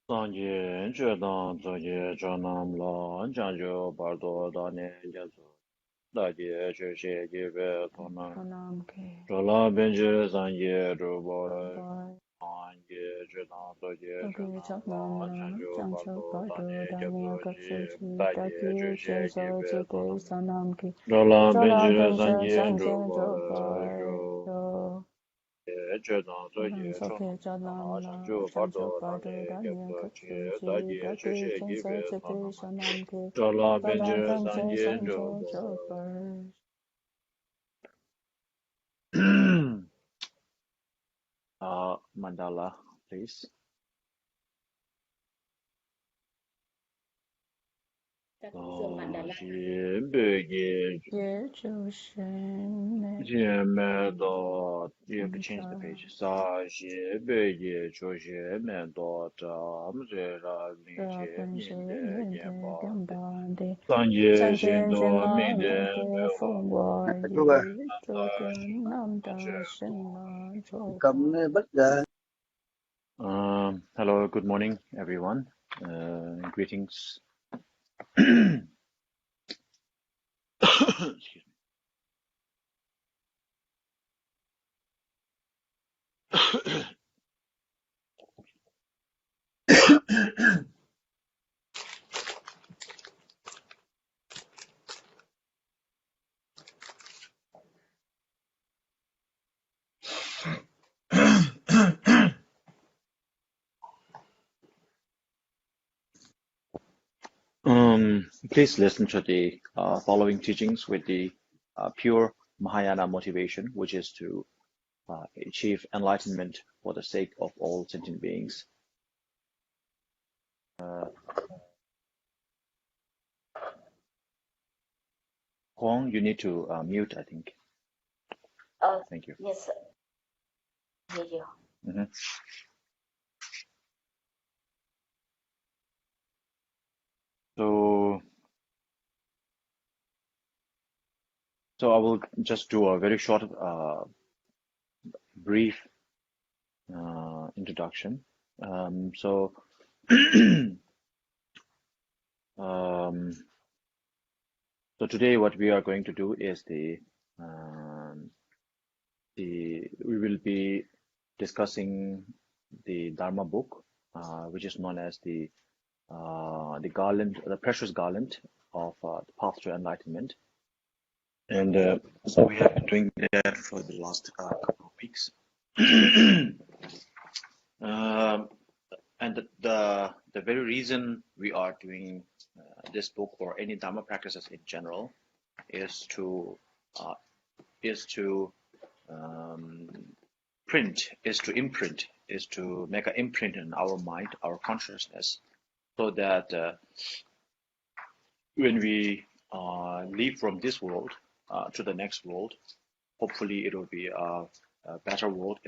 Sanje Chedan Zoye Chanam La Janjo Bardo Dane Jazo Daje Cheshe Jibe Tonam Sonam ke Chola Benje Sanje Rubo Boy Sanje Chedan Zoye Toki Chanam Chapnam La La Janjo Jancho Bardo Bardo Dane Danya Jazo Kapsuchi Daje Taki Cheshe Chezo Jibe Chike Tonam Sonam ke Chola Chola Benje Benja Sanje Sanje Rubo Jobai Jo Chedan Zoye Soke Chanam La Chanam La Janjo Jancho Bardo Bardo Dane Danya Jazo Kapsuchi Daje Taki Cheshe Chezo Jibe Chike Tonam Sonam ke Chola Chola Benje Benja Sanje Sanje Robo Jobai Mandala, please. Mandala. Ye Chu Shen You could change the Me page. Sa xie bei ye chu xie men do zham zhe ra ling xie nin de yan ba de. San ye xin do ming de me wa Chú ơi, da xin na che cầm này bất giờ. Hello, good morning, everyone. Greetings. Excuse me. Please listen to the following teachings with the pure Mahayana motivation, which is to achieve enlightenment for the sake of all sentient beings. Huang, you need to mute, I think. Thank you. Yes, hear you. Mhm. So I will just do a very short, brief introduction. So today what we are going to do is we will be discussing the Dharma book, which is known as the garland, the precious garland of the path to enlightenment. And so we have been doing that for the last couple of weeks. And the very reason we are doing this book or any Dharma practices in general is to imprint, is to make an imprint in our mind, our consciousness, so that when we leave from this world to the next world, hopefully it will be a better world.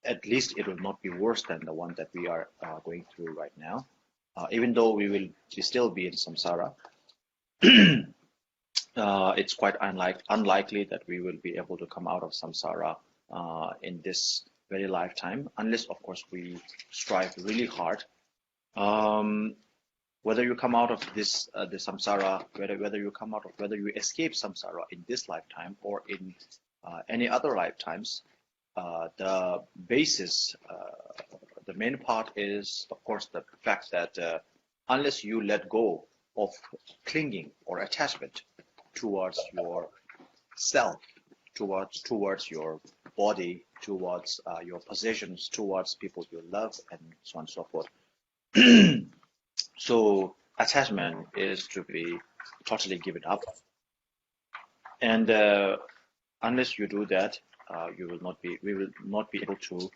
At least it will not be worse than the one that we are going through right now. Even though we will still be in samsara, it's quite unlikely that we will be able to come out of samsara in this very lifetime, unless, of course, we strive really hard. Whether you come out of this the samsara, whether you escape samsara in this lifetime or in any other lifetimes, the basis, the main part is, of course, the fact that unless you let go of clinging or attachment towards your self, towards your body, towards your possessions, towards people you love, and so on and so forth. So attachment is to be totally given up, and unless you do that, we will not be able to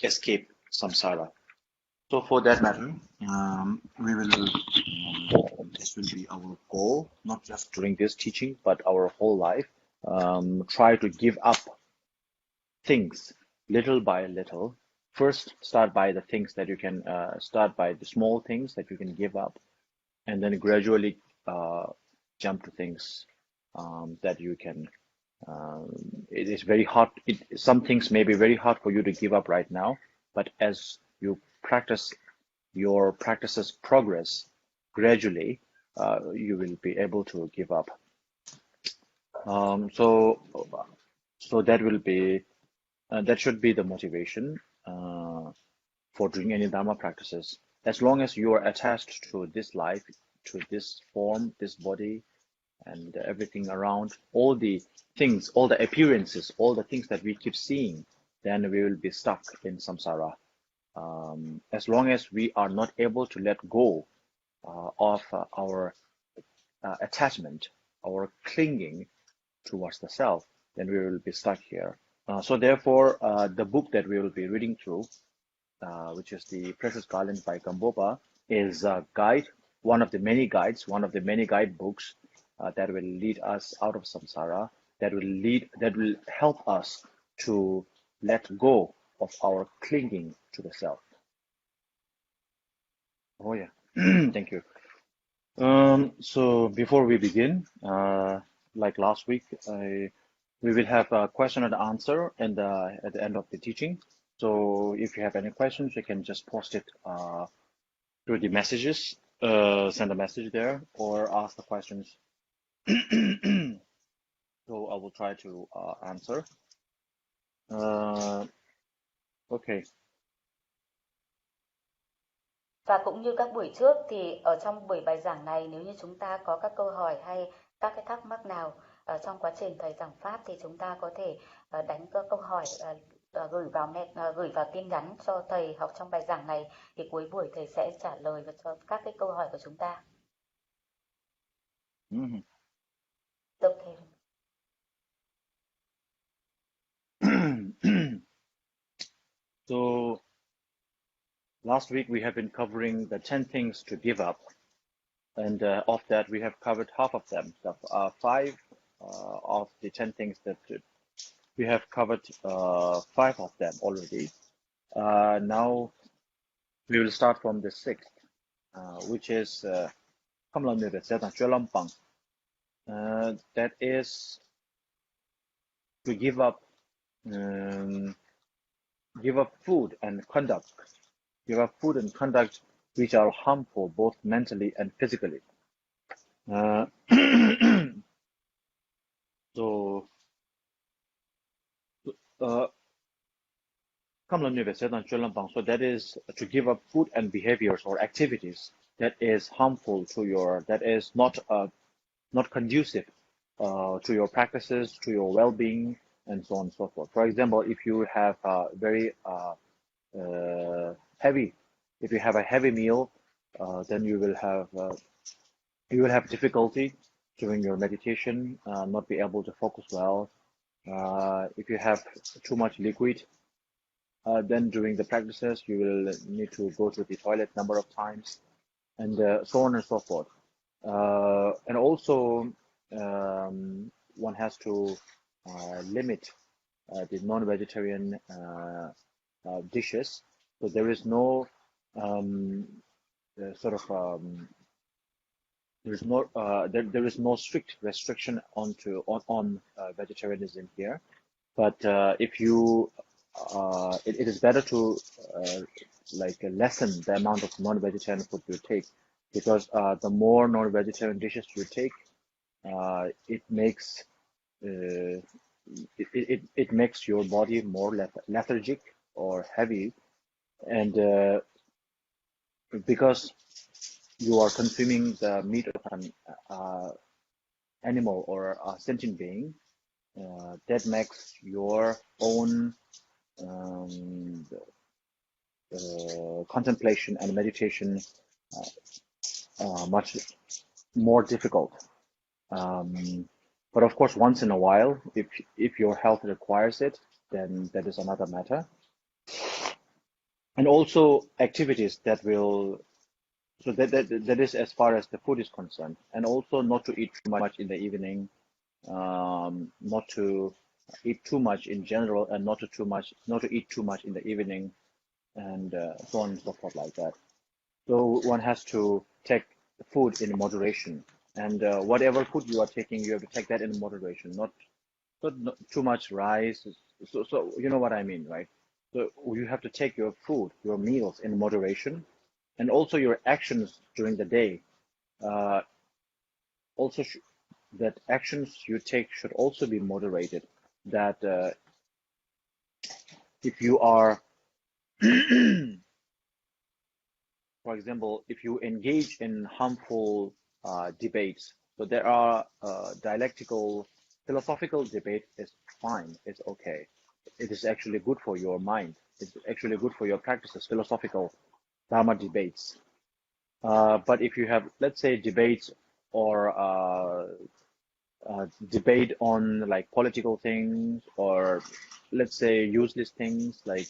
escape samsara. So for that matter, this will be our goal, not just during this teaching, but our whole life. Try to give up things little by little. First, start by the things that you can, start by the small things that you can give up. and then gradually jump to things that you can. It is very hard. Some things may be very hard for you to give up right now, but as you practice, your practices progress gradually, you will be able to give up. So that will be that should be the motivation for doing any Dharma practices. As long as you are attached to this life, to this form, this body, and everything around, all the things, all the appearances, all the things that we keep seeing, then we will be stuck in samsara. As long as we are not able to let go of our attachment, our clinging towards the self, then we will be stuck here. So therefore, the book that we will be reading through, which is the Precious Garland by Gampopa, is a guide, one of the many guides, one of the many guidebooks that will lead us out of samsara, that will help us to let go of our clinging to the self. Oh yeah, thank you. So before we begin, like last week, we will have a question and answer at the end of the teaching. So if you have any questions, you can just post it through the messages, send a message there, or ask the questions. So I will try to answer. Okay. Và cũng như các buổi trước thì ở trong buổi bài giảng này, nếu như chúng ta có các câu hỏi hay các cái thắc mắc nào trong quá trình thầy giảng pháp thì chúng ta có thể đánh các câu hỏi, gửi vào tin nhắn cho thầy học trong bài giảng này, thì cuối buổi thầy sẽ trả lời và cho các cái câu hỏi của chúng ta. Okay. So last week we have been covering the 10 things to give up, and of that we have covered half of them. The 5 of the 10 things that we have covered 5 of them already. Now we will start from the 6th, which is that is to give up food and conduct. Give up food and conduct which are harmful both mentally and physically. So that is to give up food and behaviors or activities that is harmful to your, that is not conducive to your practices, to your well-being, and so on and so forth. For example, if you have a very if you have a heavy meal, then you will have difficulty during your meditation, not be able to focus well. If you have too much liquid, then during the practices you will need to go to the toilet a number of times, and so on and so forth. And also one has to limit the non-vegetarian dishes. So there is no there is no strict restriction on vegetarianism here, but if you it is better to lessen the amount of non-vegetarian food you take, because the more non-vegetarian dishes you take, it makes it makes your body more lethargic or heavy, and because you are consuming the meat of an animal or a sentient being, that makes your own contemplation and meditation much more difficult. But of course, once in a while, if your health requires it, then that is another matter. And also activities that will, so that is as far as the food is concerned. And also not to eat too much in the evening, not to eat too much in general, and not to eat too much in the evening, and so on and so forth like that. So one has to take food in moderation, and whatever food you are taking, you have to take that in moderation, not too much rice. So you know what I mean, right? So you have to take your food, your meals in moderation, and also your actions during the day. Also, that actions you take should also be moderated. That if you are, for example, if you engage in harmful debates, so there are dialectical, philosophical debate is fine, it's okay. It is actually good for your mind. It's actually good for your practices, philosophical Dharma debates. But if you have, let's say, debates or debate on like political things, or let's say useless things like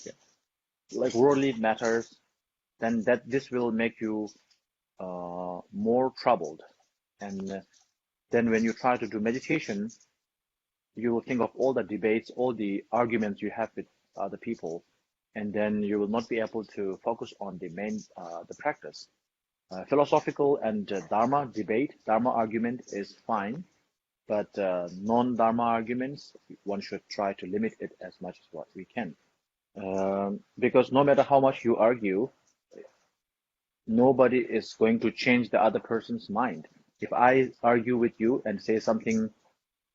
worldly matters, then this will make you more troubled. And then when you try to do meditation, you will think of all the debates, all the arguments you have with other people, and then you will not be able to focus on the main, the practice. Philosophical and Dharma debate, Dharma argument is fine, but non-Dharma arguments, one should try to limit it as much as what we can. Because no matter how much you argue, nobody is going to change the other person's mind. If I argue with you and say something,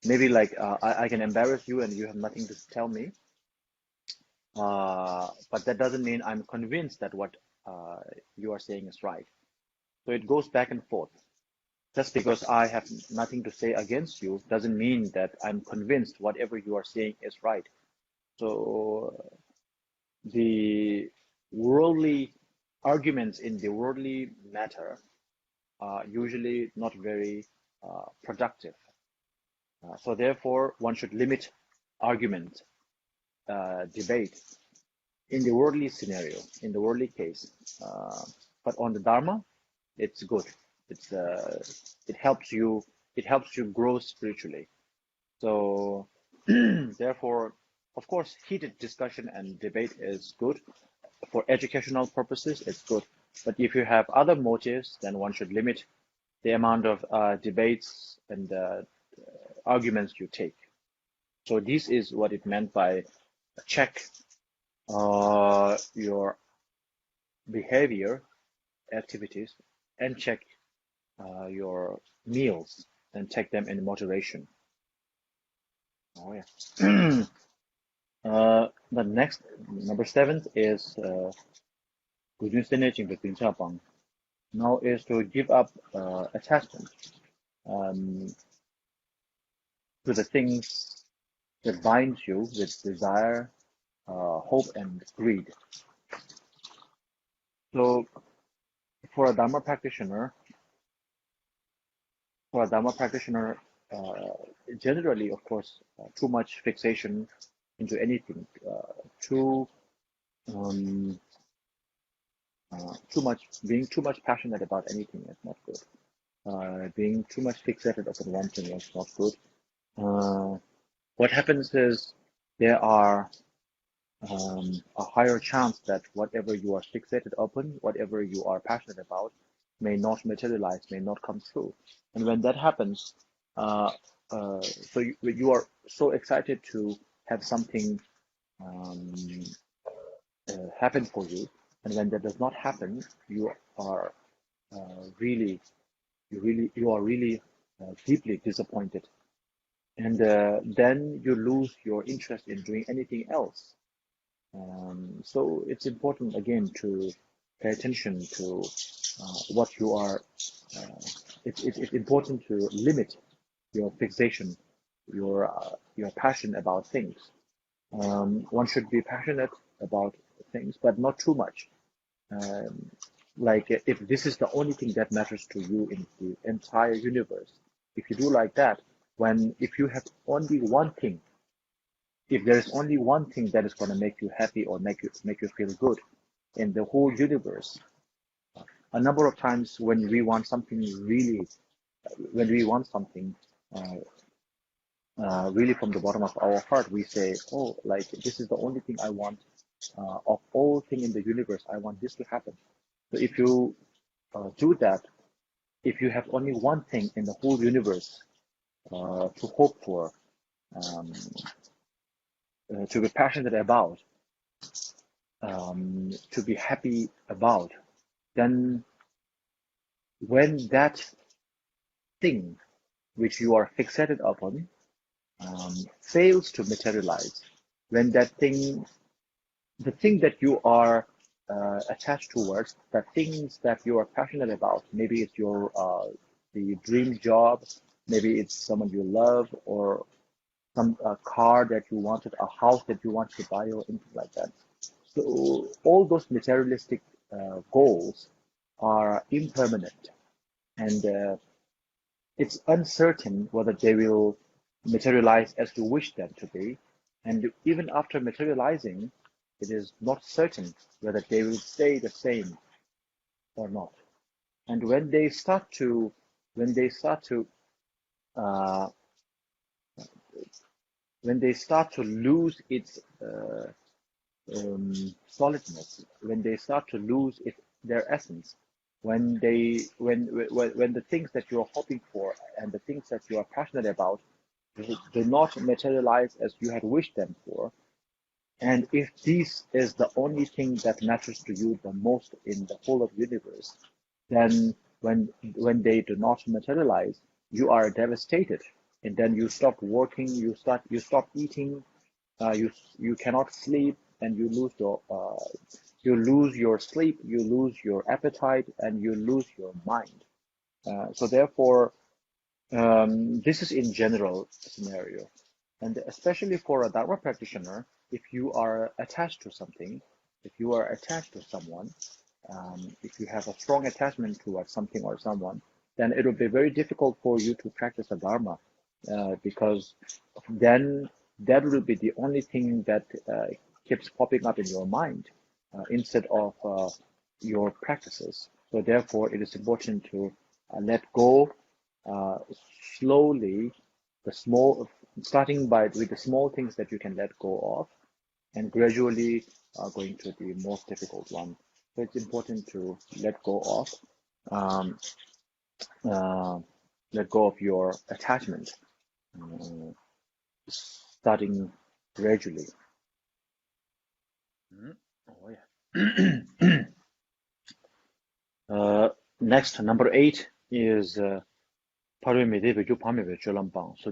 maybe like I can embarrass you and you have nothing to tell me, but that doesn't mean I'm convinced that what you are saying is right. So it goes back and forth. Just because I have nothing to say against you doesn't mean that I'm convinced whatever you are saying is right. So the worldly arguments in the worldly matter are usually not very productive. So therefore, one should limit argument, debate in the worldly scenario, in the worldly case. But on the Dharma, it's good. It's it helps you grow spiritually. So therefore, of course, heated discussion and debate is good. For educational purposes, it's good. But if you have other motives, then one should limit the amount of debates and arguments you take. So this is what it meant by check your behavior, activities, and check your meals and take them in moderation. Oh yeah. The next, number 7 is now is to give up attachment to the things that bind you with desire, hope, and greed. So for a Dharma practitioner, generally, of course, too much fixation into anything, being too much passionate about anything is not good. Being too much fixated upon one thing is not good. What happens is there are a higher chance that whatever you are fixated upon, whatever you are passionate about, may not materialize, may not come true. And when that happens, so you are so excited to have something happen for you, and when that does not happen, you are really deeply disappointed, and then you lose your interest in doing anything else. So it's important again to pay attention to what you are. It's important to limit your fixation, your passion about things. One should be passionate about things, but not too much. Like if this is the only thing that matters to you in the entire universe, if you do like that, if you have only one thing, if there is only one thing that is going to make you happy or make you feel good in the whole universe, a number of times when we want something really from the bottom of our heart, we say, oh, like this is the only thing I want, of all things in the universe, I want this to happen. So if you do that, if you have only one thing in the whole universe to hope for, to be passionate about, to be happy about, then when that thing which you are fixated upon fails to materialize, when that thing, the thing that you are attached towards, the things that you are passionate about, maybe it's your the dream job, maybe it's someone you love, or some car that you wanted, a house that you wanted to buy, or anything like that. So all those materialistic goals are impermanent, and it's uncertain whether they will materialize as you wish them to be. And even after materializing, it is not certain whether they will stay the same or not. And when they start to uh, lose its solidness, when they start to lose their essence, when the things that you are hoping for and the things that you are passionate about do not materialize as you had wished them for, and if this is the only thing that matters to you the most in the whole of the universe, then when they do not materialize, you are devastated, and then you stop working, you stop eating, you cannot sleep, and you lose your sleep, you lose your appetite, and you lose your mind. So therefore, this is in general scenario, and especially for a Dharma practitioner, if you are attached to something, if you are attached to someone, if you have a strong attachment towards something or someone, then it will be very difficult for you to practice a Dharma, because then that will be the only thing that keeps popping up in your mind instead of your practices. So therefore, it is important to let go slowly, starting with the small things that you can let go of, and gradually going to the most difficult one. So it's important to let go of your attachment, starting gradually. Oh, yeah. Next, number 8 is so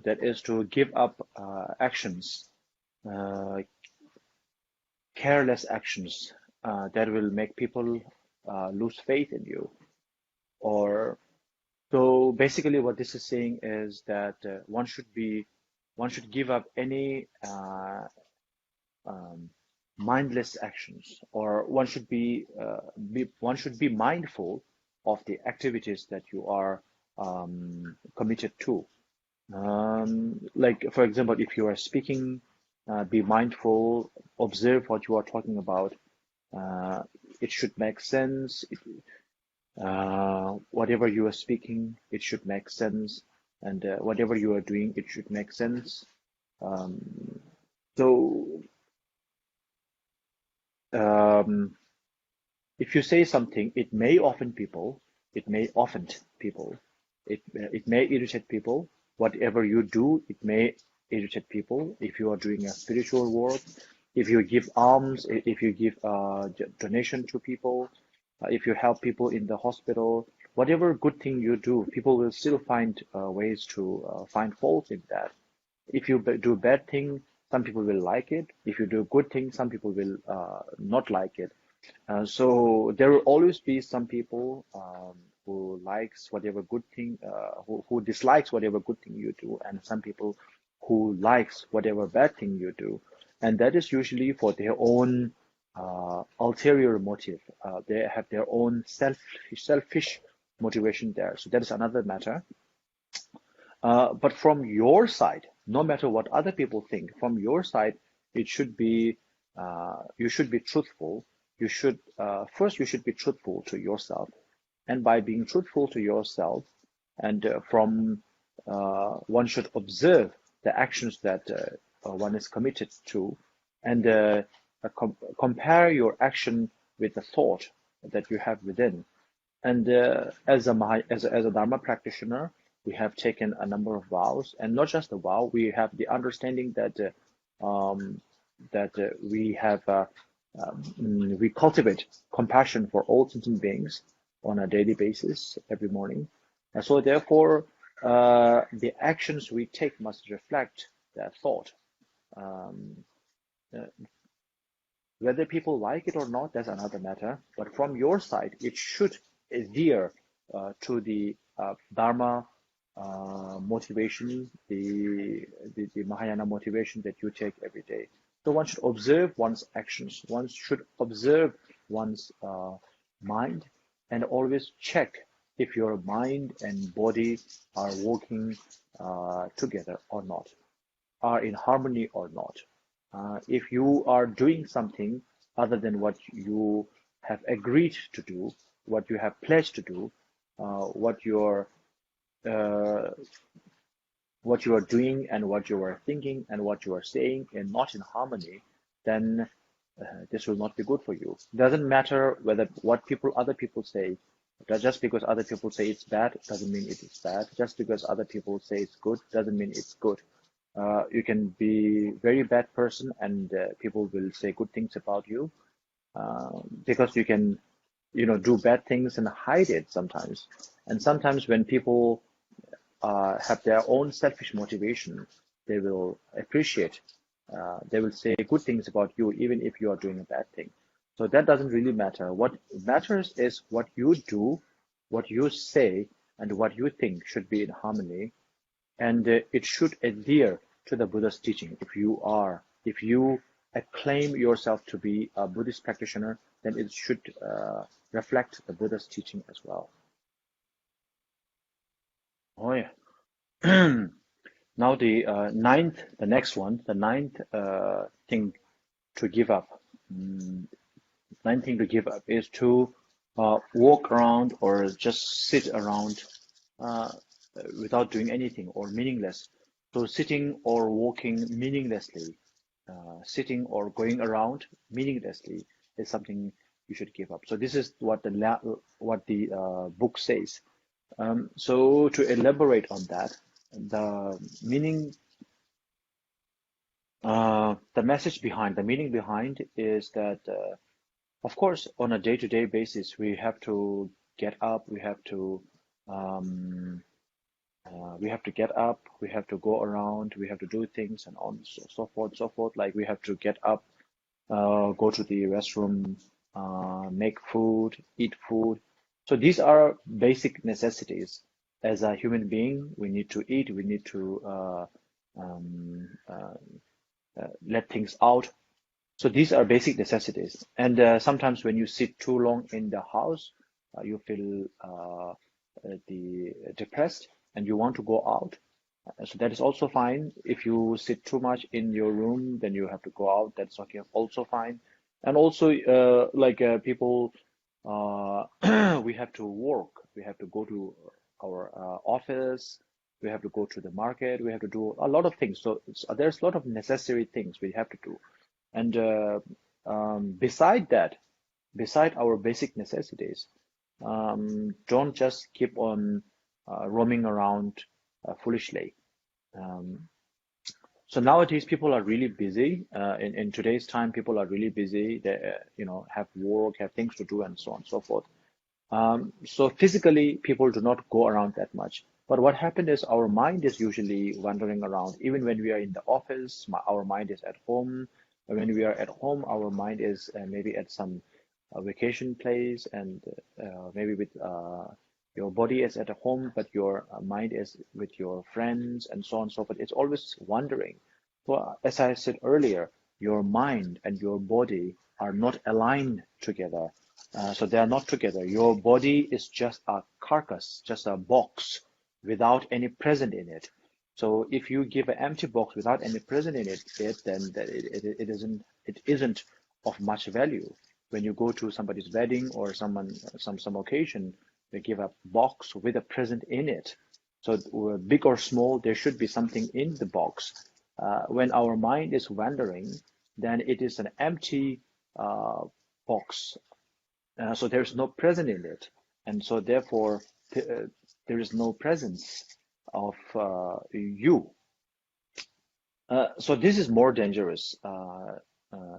that is to give up actions, careless actions that will make people lose faith in you. Or so basically what this is saying is that one should give up any mindless actions, or one should be mindful of the activities that you are committed to. Like for example, if you are speaking, be mindful, observe what you are talking about. It should make sense. Whatever you are speaking, it should make sense, and whatever you are doing, it should make sense. So if you say something, it may offend people, it may irritate people. Whatever you do, it may irritate people. If you are doing a spiritual work, if you give alms, if you give donation to people, if you help people in the hospital, whatever good thing you do, people will still find ways to find fault in that. If you do bad thing, some people will like it. If you do good thing, some people will not like it. So there will always be some people who likes whatever good thing, who dislikes whatever good thing you do, and some people who likes whatever bad thing you do, and that is usually for their own ulterior motive. They have their own selfish motivation there. So that is another matter. But from your side, no matter what other people think, from your side, it should be you should be truthful. You should first you should be truthful to yourself, and by being truthful to yourself, and one should observe the actions that one is committed to, and compare your action with the thought that you have within. And as a Dharma practitioner, we have taken a number of vows, and not just the vow. We have the understanding that we cultivate compassion for all sentient beings on a daily basis every morning. And so therefore, the actions we take must reflect that thought. Whether people like it or not, that's another matter. But from your side, it should adhere to the Dharma motivation, the Mahayana motivation that you take every day. So one should observe one's actions. One should observe one's mind and always check if your mind and body are working together or not, are in harmony or not. If you are doing something other than what you have agreed to do, what you have pledged to do, what you are doing and what you are thinking and what you are saying and not in harmony, then this will not be good for you. Doesn't matter what other people say. Just because other people say it's bad doesn't mean it is bad. Just because other people say it's good doesn't mean it's good. You can be very bad person and people will say good things about you because you can, do bad things and hide it sometimes. And sometimes when people have their own selfish motivation, they will appreciate, they will say good things about you even if you are doing a bad thing. So that doesn't really matter. What matters is what you do, what you say, and what you think should be in harmony. And it should adhere to the Buddha's teaching. If you acclaim yourself to be a Buddhist practitioner, then it should reflect the Buddha's teaching as well. Oh yeah. Now the ninth thing to give up. Ninth thing to give up is to walk around or just sit around without doing anything or meaningless. So sitting or walking meaninglessly, sitting or going around meaninglessly is something you should give up. So this is what the book says. So to elaborate on that, the meaning, the meaning behind is that, of course, on a day-to-day basis, we have to get up, we have to get up, we have to go around, we have to do things and on so forth. Like we have to get up, go to the restroom, make food, eat food. So these are basic necessities. As a human being, we need to eat, we need to let things out. So these are basic necessities. And sometimes when you sit too long in the house, you feel depressed and you want to go out. So that is also fine. If you sit too much in your room, then you have to go out. That's okay, also fine. And also, people, we have to work. We have to go to our office. We have to go to the market. We have to do a lot of things. So there's a lot of necessary things we have to do. And beside our basic necessities, don't just keep on roaming around foolishly. So nowadays people are really busy. In today's time, people are really busy. They, have work, have things to do, and so on and so forth. So physically, people do not go around that much. But what happened is our mind is usually wandering around. Even when we are in the office, our mind is at home. When we are at home, our mind is maybe at some vacation place, and maybe with your body is at home, but your mind is with your friends and so on and so forth. It's always wandering. So as I said earlier, your mind and your body are not aligned together. So they are not together. Your body is just a carcass, just a box without any present in it. So if you give an empty box without any present in it, then it isn't of much value. When you go to somebody's wedding or some occasion, they give a box with a present in it. So big or small, there should be something in the box. When our mind is wandering, then it is an empty box. So there's no present in it. and so therefore there is no presence of you. So this is more dangerous.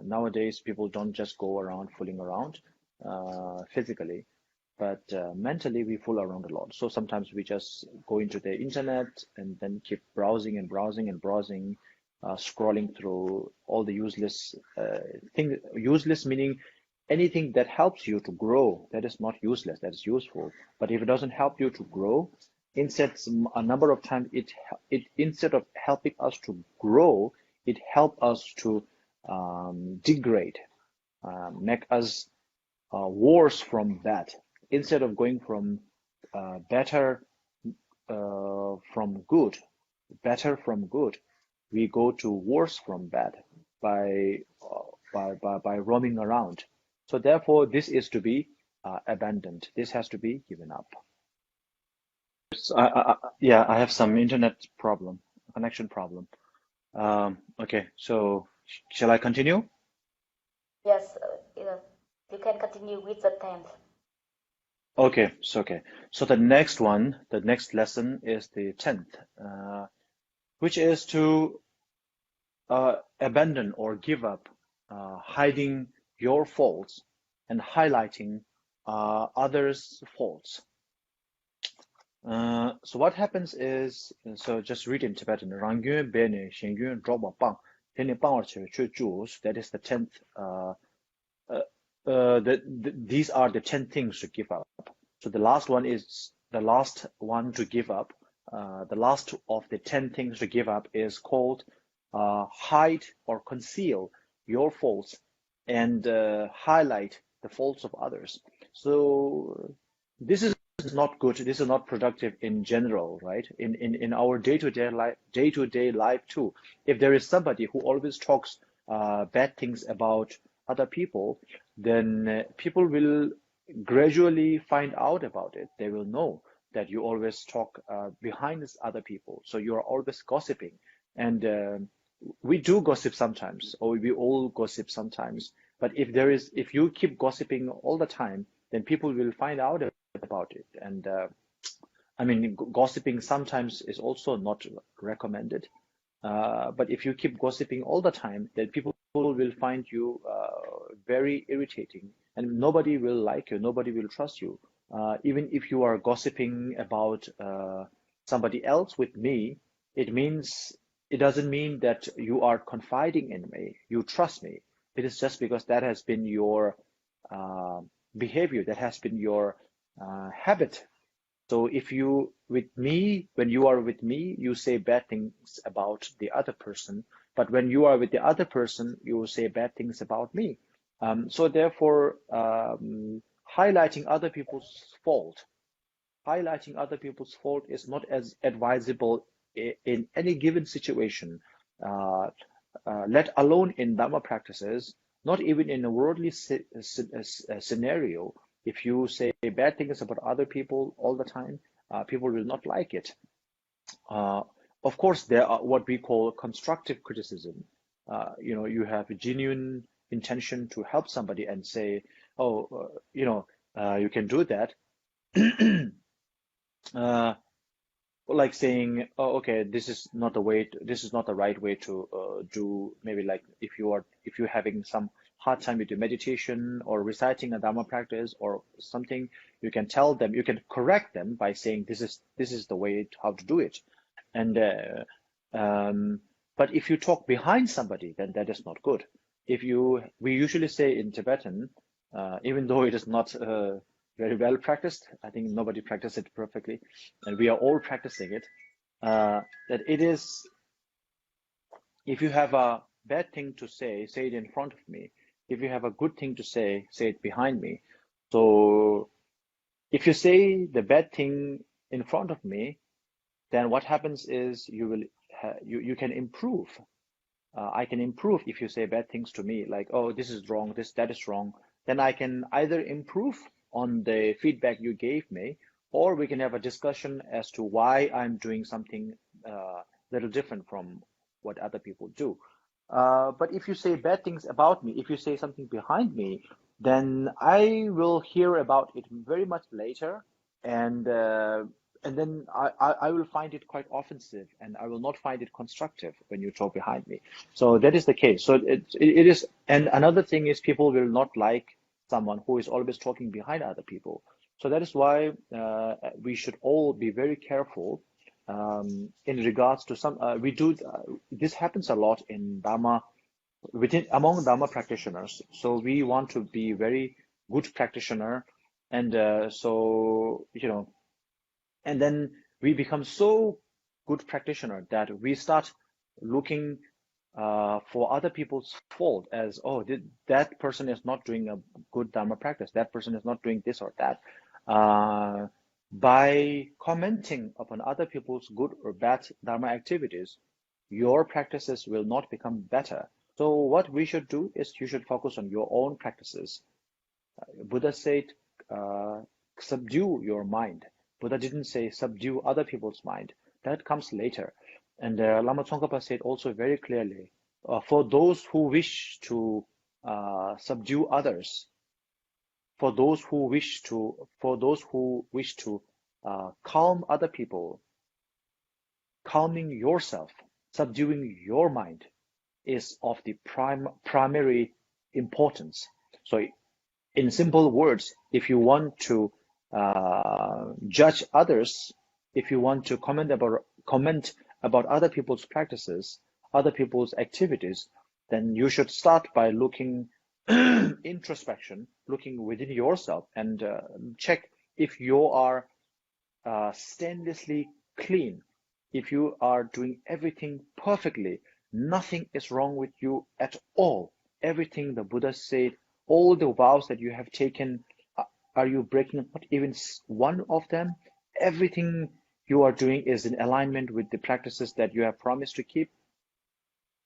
Nowadays, people don't just go around fooling around physically, but mentally we fool around a lot. So sometimes we just go into the internet and then keep browsing and browsing and browsing, scrolling through all the useless things. Useless meaning anything that helps you to grow. That is not useless, that is useful. But if it doesn't help you to grow, instead a number of times it instead of helping us to grow, it helps us to degrade, make us worse from bad. Instead of going from better from good, we go to worse from bad by roaming around. So therefore, this is to be abandoned. This has to be given up. So yeah, I have some internet problem, connection problem. Okay, so shall I continue? Yes, you can continue with the 10th. Okay, so the next lesson is the 10th, which is to abandon or give up hiding your faults and highlighting others' faults. So what happens is, so just read in Tibetan, Rangyun bene shengyun droba bang, that is the 10th. These are the 10 things to give up. So the last one is the last one to give up. The last of the 10 things to give up is called hide or conceal your faults and highlight the faults of others. So this is not good. This is not productive in general, right? In our day-to-day life too. If there is somebody who always talks bad things about other people, then people will gradually find out about it. They will know that you always talk behind other people. So you are always gossiping. And we do gossip sometimes, or we all gossip sometimes. But if you keep gossiping all the time, then people will find out about it. And I mean, gossiping sometimes is also not recommended. But if you keep gossiping all the time, then people will find you very irritating, and nobody will like you, nobody will trust you. Even if you are gossiping about somebody else with me, it doesn't mean that you are confiding in me, you trust me. It is just because that has been your behavior, that has been your habit. So if you when you are with me, you say bad things about the other person, but when you are with the other person, you will say bad things about me. So therefore, highlighting other people's fault is not as advisable in any given situation, let alone in Dharma practices, not even in a worldly scenario. If you say bad things about other people all the time, people will not like it. Of course, there are what we call constructive criticism. You have a genuine intention to help somebody and say, oh, you can do that. Like saying, oh, okay, this is not the right way to do. Maybe like if you're having some hard time with your meditation or reciting a Dharma practice or something, you can tell them, you can correct them by saying this is the way how to do it. And but if you talk behind somebody, then that is not good. We usually say in Tibetan, even though it is not very well practiced, I think nobody practices it perfectly, and we are all practicing it, that it is, if you have a bad thing to say it in front of me. If you have a good thing to say it behind me. So if you say the bad thing in front of me, then what happens is you can improve. I can improve if you say bad things to me, like, oh, this is wrong, that is wrong. Then I can either improve on the feedback you gave me, or we can have a discussion as to why I'm doing something little different from what other people do. But if you say bad things about me, if you say something behind me, then I will hear about it very much later, and then I will find it quite offensive, and I will not find it constructive when you talk behind me. So that is the case. So it is, and another thing is people will not like someone who is always talking behind other people. So that is why we should all be very careful in regards to some. This happens a lot in Dharma among Dharma practitioners. So we want to be very good practitioner, and so and then we become so good practitioner that we start looking for other people's fault as, oh, that person is not doing a good Dharma practice, that person is not doing this or that. By commenting upon other people's good or bad Dharma activities, your practices will not become better. So what we should do is you should focus on your own practices. Buddha said, subdue your mind. Buddha didn't say subdue other people's mind. That comes later. And Lama Tsongkhapa said also very clearly, for those who wish to subdue others, for those who wish to calm other people, calming yourself, subduing your mind is of the primary importance. So in simple words, if you want to judge others, if you want to comment about other people's practices, other people's activities, then you should start by looking introspection, looking within yourself, and check if you are stainlessly clean, if you are doing everything perfectly, nothing is wrong with you at all. Everything the Buddha said, all the vows that you have taken, are you breaking not even one of them? Everything you are doing is in alignment with the practices that you have promised to keep.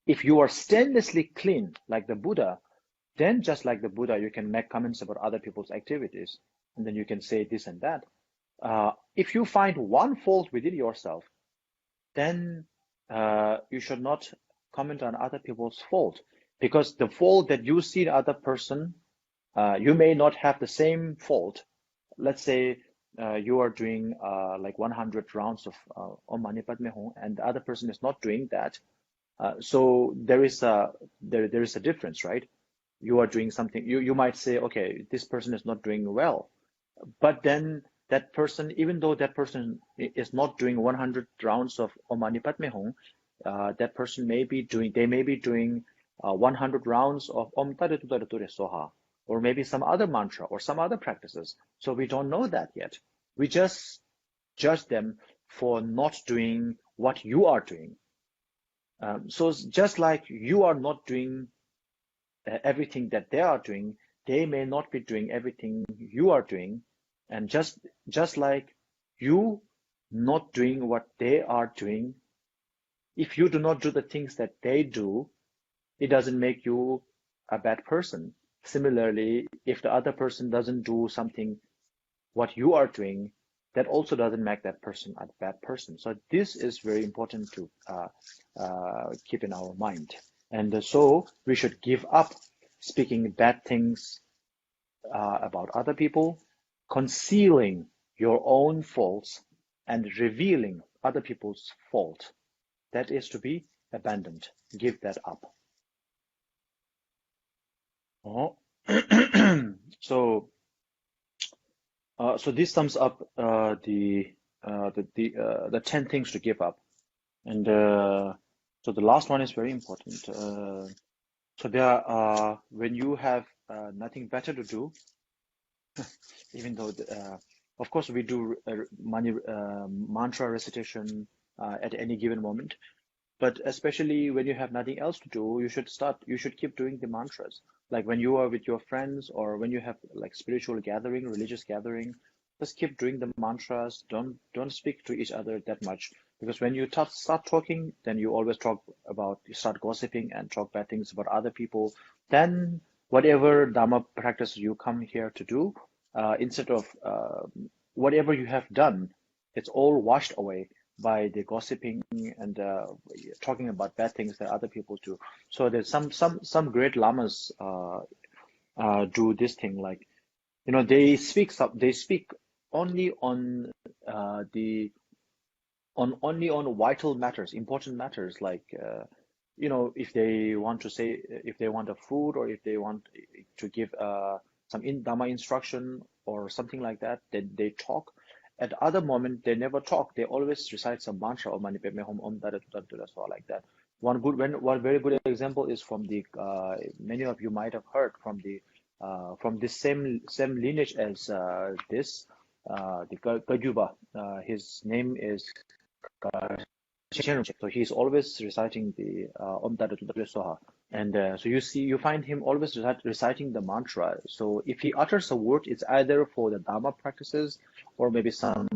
If you are stainlessly clean like the Buddha, then just like the Buddha, you can make comments about other people's activities, and then you can say this and that. If you find one fault within yourself, then you should not comment on other people's fault, because the fault that you see in other person, you may not have the same fault. Let's say you are doing like 100 rounds of Om Mani Padme Hum, and the other person is not doing that. So there is a difference, right? You are doing something. You might say, okay, this person is not doing well, but then that person, even though that person is not doing 100 rounds of Om Mani Padme Hum, that person may be doing 100 rounds of Om Tare Tu Tare Ture Soha, or maybe some other mantra or some other practices. So we don't know that yet. We just judge them for not doing what you are doing. So just like you are not doing everything that they are doing, they may not be doing everything you are doing. And just like you not doing what they are doing, if you do not do the things that they do, it doesn't make you a bad person. Similarly, if the other person doesn't do something what you are doing, that also doesn't make that person a bad person. So this is very important to keep in our mind. And so we should give up speaking bad things about other people, concealing your own faults, and revealing other people's fault. That is to be abandoned. Give that up. Oh. So this sums up the 10 things to give up, and so the last one is very important. So there are when you have nothing better to do, even though of course we do mantra recitation at any given moment, but especially when you have nothing else to do, you should keep doing the mantras. Like when you are with your friends, or when you have like spiritual gathering, religious gathering, just keep doing the mantras. Don't speak to each other that much, because when you start talking, then you always you start gossiping and talk bad things about other people. Then whatever Dharma practice you come here to do, instead of whatever you have done, it's all washed away by the gossiping and talking about bad things that other people do. So there's some great lamas do this thing, like, they speak only on only on vital matters, important matters, like if they want a food, or if they want to give some Dharma instruction or something like that, then they talk. At other moment, they never talk. They always recite some mantra or Mani Padme Hum Om Tada Tuta Tuta Swa, like that. One very good example is from the many of you might have heard from this same lineage as this the Kagyuba. His name is so he's always reciting the Om Tada Tuta Tuta Swaha. And so you find him always reciting the mantra. So if he utters a word, it's either for the Dharma practices or maybe some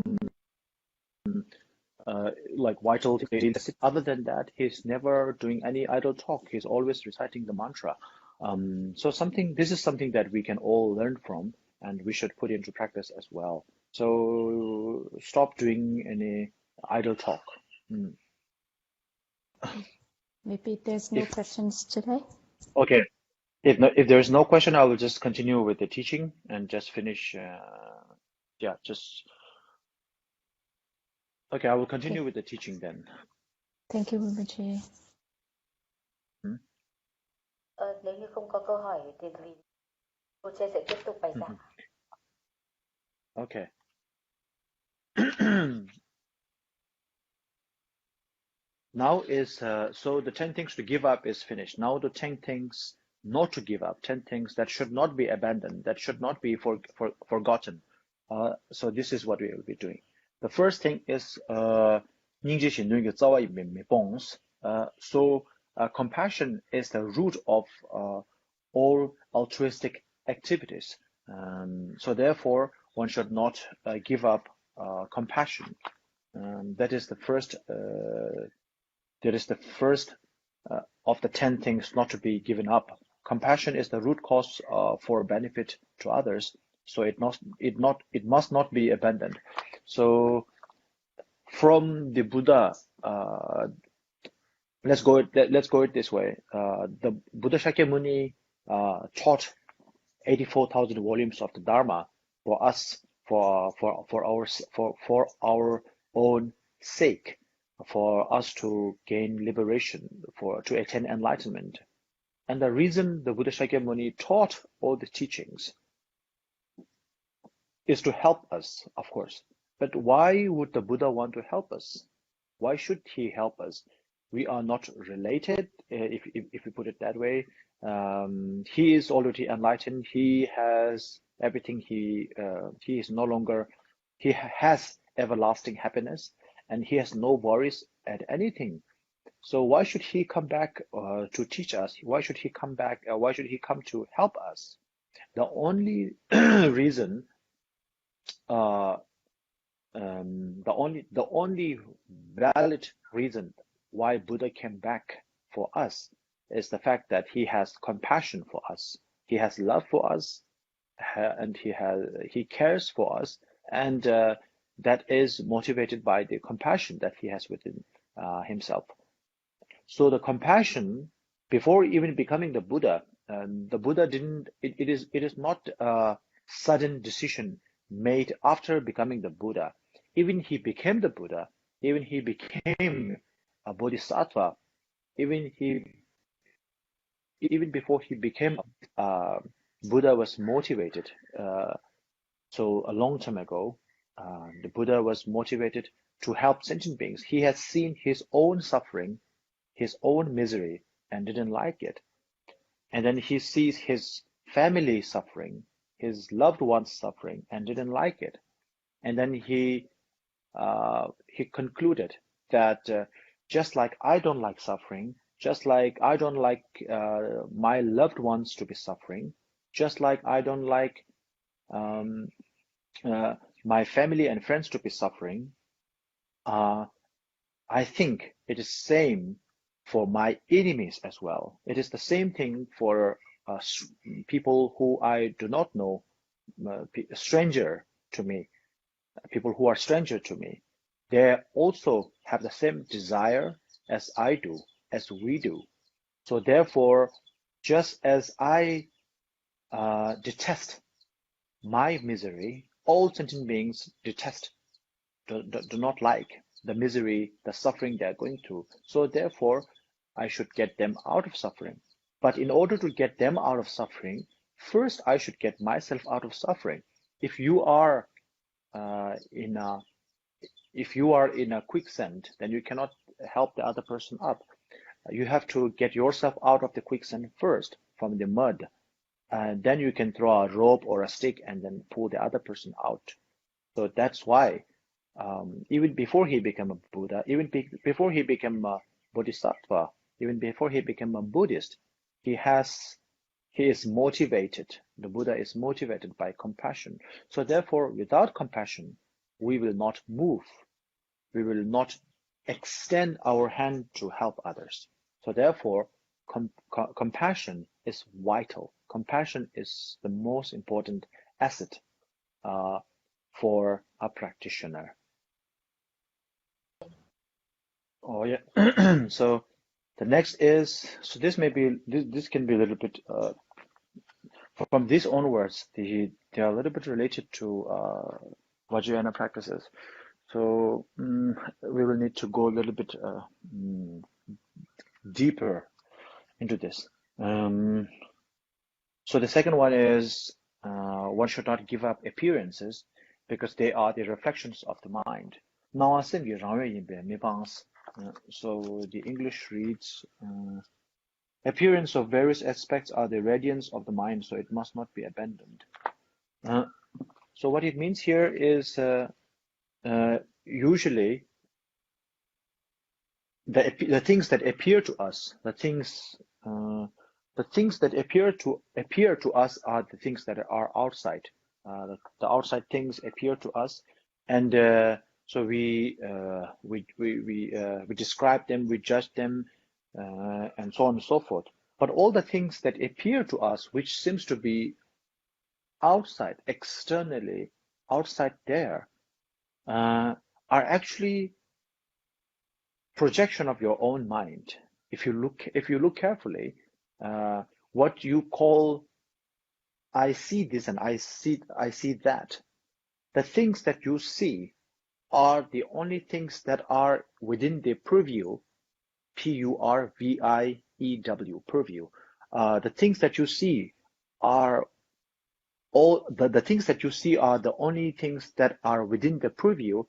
like vital things. Other than that, he's never doing any idle talk. He's always reciting the mantra. So this is something that we can all learn from, and we should put into practice as well. So stop doing any idle talk. Maybe there's no questions today. Okay. If there is no question, I will just continue with the teaching and just finish. Okay, I will continue with the teaching then. Thank you, Rinpoche. Nếu như không có câu hỏi thì cô sẽ tiếp tục bài giảng. Okay. Now is so the 10 things to give up is finished. Now the 10 things not to give up, 10 things that should not be abandoned, that should not be forgotten. So this is what we will be doing. The first thing is compassion is the root of all altruistic activities. So therefore, one should not give up compassion. That is the first. Of the 10 things not to be given up. Compassion is the root cause for benefit to others, so it must not be abandoned. So from the Buddha, let's go it this way. The Buddha Shakyamuni taught 84,000 volumes of the Dharma for us, for our own sake, for us to gain liberation, to attain enlightenment. And the reason the Buddha Shakyamuni taught all the teachings is to help us, of course. But why would the Buddha want to help us? Why should he help us? We are not related, if we put it that way. He is already enlightened. He has everything. He has everlasting happiness, and he has no worries at anything. So why should he come back to teach us? Why should he come back? Why should he come to help us? The only reason, the only valid reason why Buddha came back for us is the fact that he has compassion for us. He has love for us, and he cares for us, and that is motivated by the compassion that he has within himself. So the compassion, before even becoming the Buddha didn't. It is not a sudden decision made after becoming the Buddha. Even he became the Buddha. Even he became a Bodhisattva. Even before he became Buddha was motivated. So a long time ago, the Buddha was motivated to help sentient beings. He had seen his own suffering, his own misery, and didn't like it. And then he sees his family suffering, his loved ones suffering, and didn't like it. And then he concluded that just like I don't like suffering, just like I don't like my loved ones to be suffering, just like I don't like my family and friends to be suffering, I think it is same for my enemies as well. It is the same thing for people who I do not know, stranger to me, people who are stranger to me. They also have the same desire as I do, as we do. So therefore, just as I detest my misery. All sentient beings detest, do not like the misery, the suffering they are going through. So therefore, I should get them out of suffering. But in order to get them out of suffering, first I should get myself out of suffering. If you are in a quicksand, then you cannot help the other person up. You have to get yourself out of the quicksand first, from the mud, and then you can throw a rope or a stick and then pull the other person out. So that's why even before he became a Buddha, even before he became a Bodhisattva, even before he became a Buddhist, he is motivated. The Buddha is motivated by compassion. So therefore, without compassion, we will not move. We will not extend our hand to help others. So therefore, compassion is vital. Compassion is the most important asset for a practitioner. Oh yeah. So the next is, so this may be, this can be a little bit from this onwards, they are a little bit related to Vajrayana practices. So we will need to go a little bit deeper into this. So the second one is one should not give up appearances because they are the reflections of the mind. So the English reads, appearance of various aspects are the radiance of the mind, so it must not be abandoned. So what it means here is usually the things that appear to us, the things that appear to us are the things that are outside. The outside things appear to us, and so we describe them, we judge them, and so on and so forth. But all the things that appear to us, which seems to be outside, externally, outside there, are actually projection of your own mind. If you look carefully, what you call I see this and I see that, the things that you see are the only things that are within the purview, P-U-R-V-I-E-W, purview. The things that you see are all the things that you see are the only things that are within the purview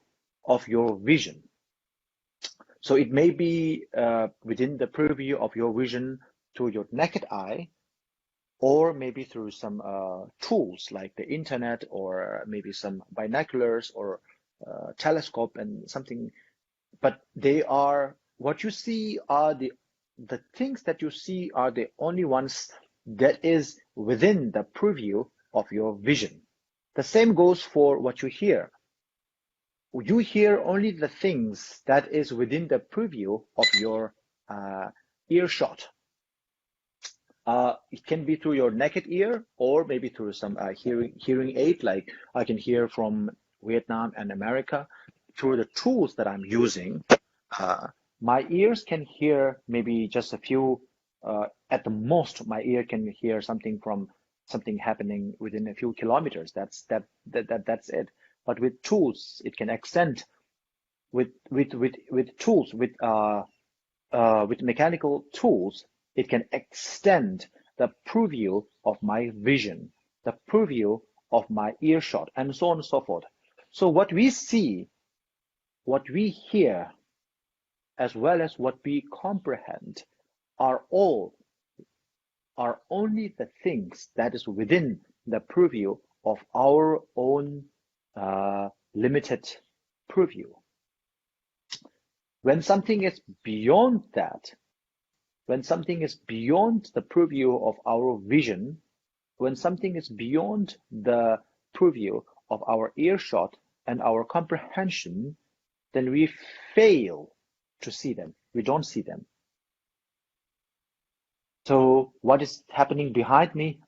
of your vision. So it may be within the purview of your vision to your naked eye, or maybe through some tools like the internet, or maybe some binoculars or telescope and something. But they are, what you see are the things that you see are the only ones that is within the purview of your vision. The same goes for what you hear. You hear only the things that is within the purview of your earshot. It can be through your naked ear, or maybe through some hearing aid, like I can hear from Vietnam and America. Through the tools that I'm using, my ears can hear maybe just a few, at the most, my ear can hear something happening within a few kilometers. That's it. But with tools, it can extend. With tools, with mechanical tools, it can extend the purview of my vision, the purview of my earshot, and so on and so forth. So what we see, what we hear, as well as what we comprehend, are only the things that is within the purview of our own limited purview. When something is beyond that, when something is beyond the purview of our vision, when something is beyond the purview of our earshot and our comprehension, then we fail to see them. We don't see them. So what is happening behind me?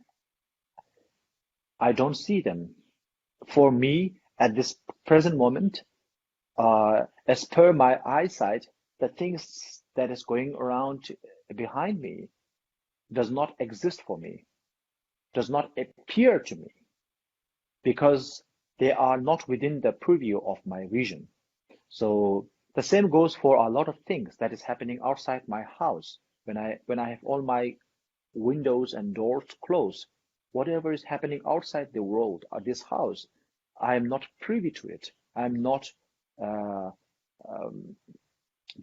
I don't see them. For me, at this present moment, as per my eyesight, the things that is going around behind me does not exist for me. does not appear to me because they are not within the purview of my vision. So the same goes for a lot of things that is happening outside my house. When I have all my windows and doors closed, whatever is happening outside the world or this house, I am not privy to it. I'm not.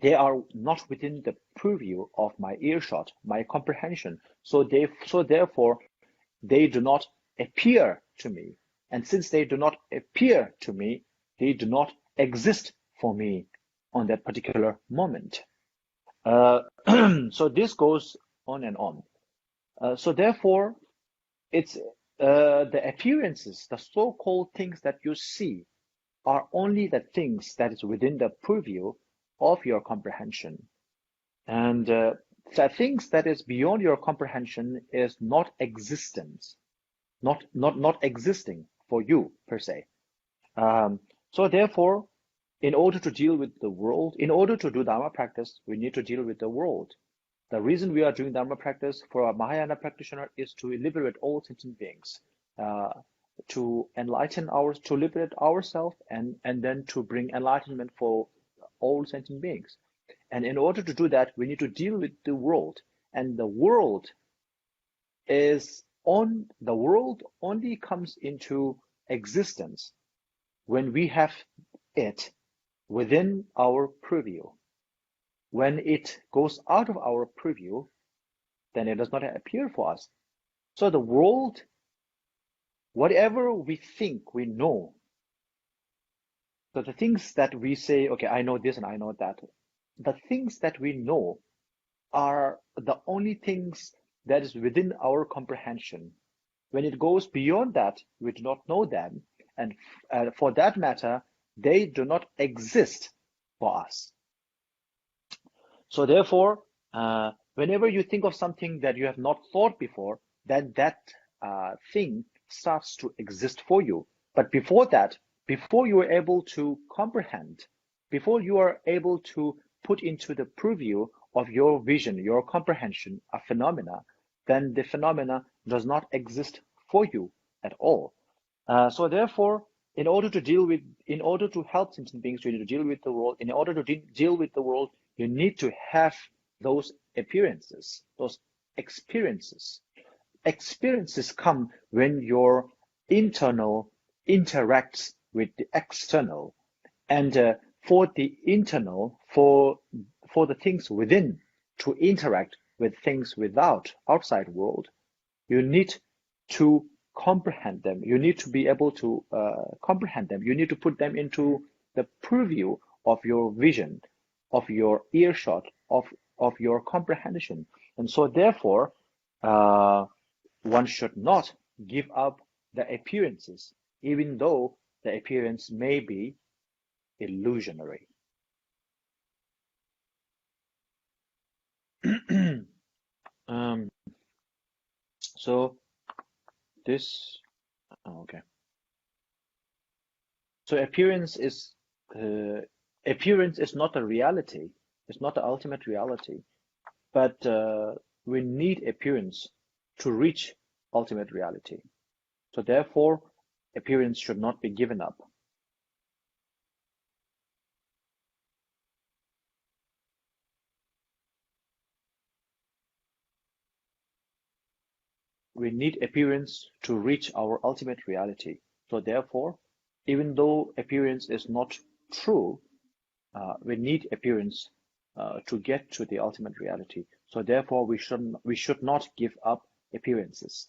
They are not within the purview of my earshot, my comprehension. So therefore, they do not appear to me. And since they do not appear to me, they do not exist for me on that particular moment. So this goes on and on. So therefore, it's the appearances, the so-called things that you see, are only the things that is within the purview of your comprehension. And the things that is beyond your comprehension is not existence, not existing for you per se. So therefore, in order to deal with the world, in order to do Dharma practice, we need to deal with the world. The reason we are doing Dharma practice for a Mahayana practitioner is to liberate all sentient beings, to liberate ourselves, and then to bring enlightenment for all sentient beings. And in order to do that, we need to deal with the world. And the world only comes into existence when we have it within our purview. When it goes out of our purview, then it does not appear for us. So the world, whatever we think we know, so the things that we say, okay, I know this and I know that, the things that we know are the only things that is within our comprehension. When it goes beyond that, we do not know them. And for that matter, they do not exist for us. So therefore, whenever you think of something that you have not thought before, then that thing starts to exist for you. But before that, before you are able to comprehend, before you are able to put into the purview of your vision, your comprehension, a phenomena, then the phenomena does not exist for you at all. So therefore, in order to help sentient beings, you need to deal with the world. In order to deal with the world, you need to have those appearances, those experiences. Experiences come when your internal interacts with the external. And for the internal, for the things within to interact with things outside world, you need to comprehend them. You need to be able to comprehend them. You need to put them into the purview of your vision, of your earshot, of your comprehension. And so therefore, one should not give up the appearances, even though the appearance may be illusionary. So this, okay. So appearance is not a reality. It's not the ultimate reality, but we need appearance to reach ultimate reality. So therefore, appearance should not be given up. We need appearance to reach our ultimate reality. So therefore, even though appearance is not true, we need appearance to get to the ultimate reality. So therefore, we should not give up appearances.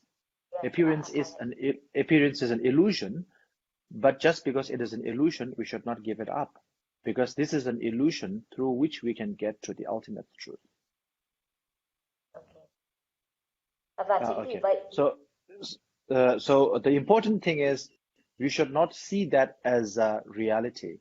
Appearance is an illusion, but just because it is an illusion, we should not give it up, because this is an illusion through which we can get to the ultimate truth. Okay. So the important thing is you should not see that as a reality.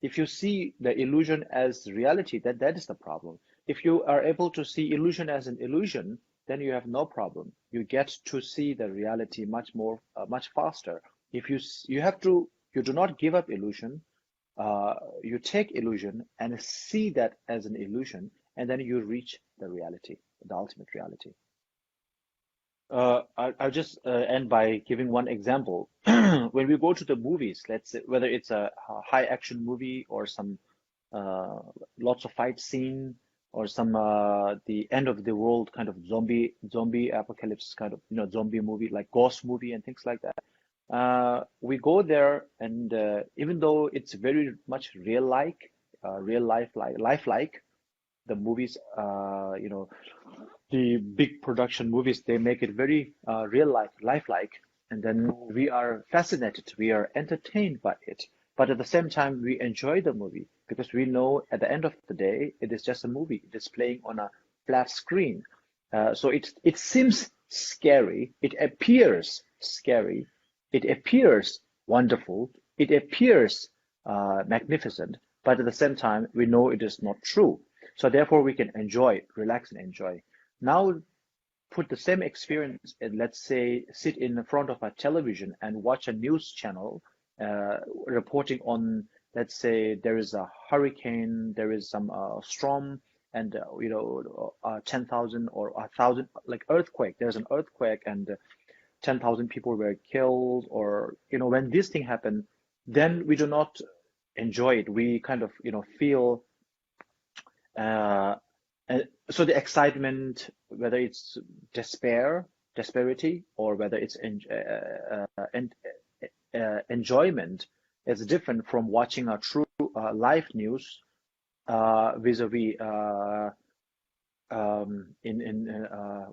If you see the illusion as reality, that is the problem. If you are able to see illusion as an illusion, then you have no problem. You get to see the reality much faster. If you do not give up illusion, you take illusion and see that as an illusion, and then you reach the reality, the ultimate reality. I'll just end by giving one example. When we go to the movies, let's say whether it's a high action movie or some lots of fight scene or some the end of the world kind of zombie apocalypse kind of zombie movie like ghost movie and things like that. We go there and even though it's very much real lifelike, the movies, the big production movies, they make it very lifelike, and then we are fascinated, we are entertained by it. But at the same time, we enjoy the movie because we know at the end of the day, it is just a movie. It is playing on a flat screen. So it seems scary. It appears scary. It appears wonderful. It appears magnificent. But at the same time, we know it is not true. So therefore, we can enjoy, relax and enjoy. Now, put the same experience and let's say sit in front of a television and watch a news channel reporting on, let's say there is a hurricane, there is some storm, and 10,000 or 1,000 like earthquake. There's an earthquake and 10,000 people were killed, or when this thing happened, then we do not enjoy it. We kind of feel so the excitement, whether it's desperity, or whether it's enjoyment, is different from watching a true live news vis-a-vis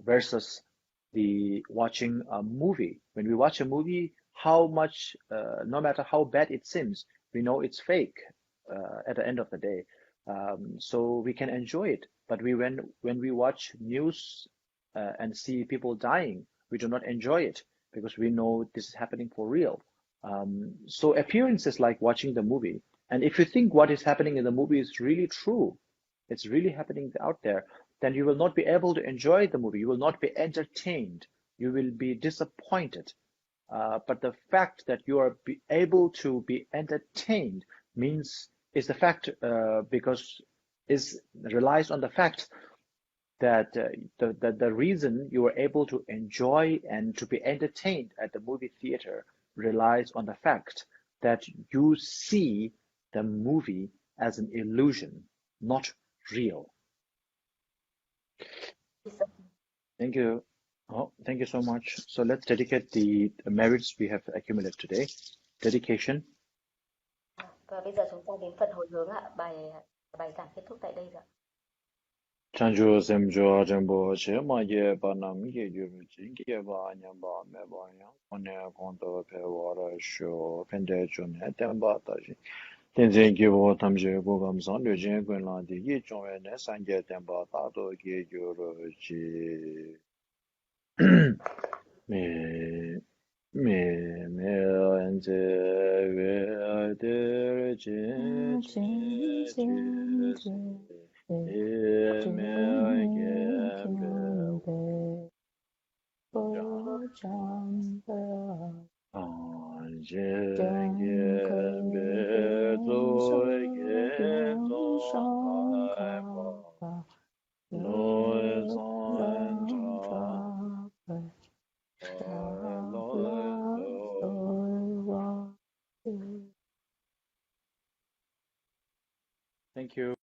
versus the watching a movie. When we watch a movie, how much, no matter how bad it seems, we know it's fake at the end of the day. So we can enjoy it. But when we watch news and see people dying, we do not enjoy it because we know this is happening for real. So appearance is like watching the movie. And if you think what is happening in the movie is really true, it's really happening out there, then you will not be able to enjoy the movie. You will not be entertained. You will be disappointed. But the fact that you are able to be entertained is the fact because is relies on the fact that the reason you are able to enjoy and to be entertained at the movie theater relies on the fact that you see the movie as an illusion, not real. Thank you. Oh, thank you so much. So let's dedicate the merits we have accumulated today. Dedication. Và bây giờ chúng ta đến phần hồi hướng ạ. Bài giảng kết thúc tại đây rồi. Chanjo semjo jambo che ma ye ba nam ye yu jing ye ba nyam ba me ba yang one konto pe wara sho pende chun he tem ba ta ji ten zen gi bo tam je go gam san le jin gwen la di yi chong we ne san ge tem ba ta do ge yu ro ji me en ze we de Thank you.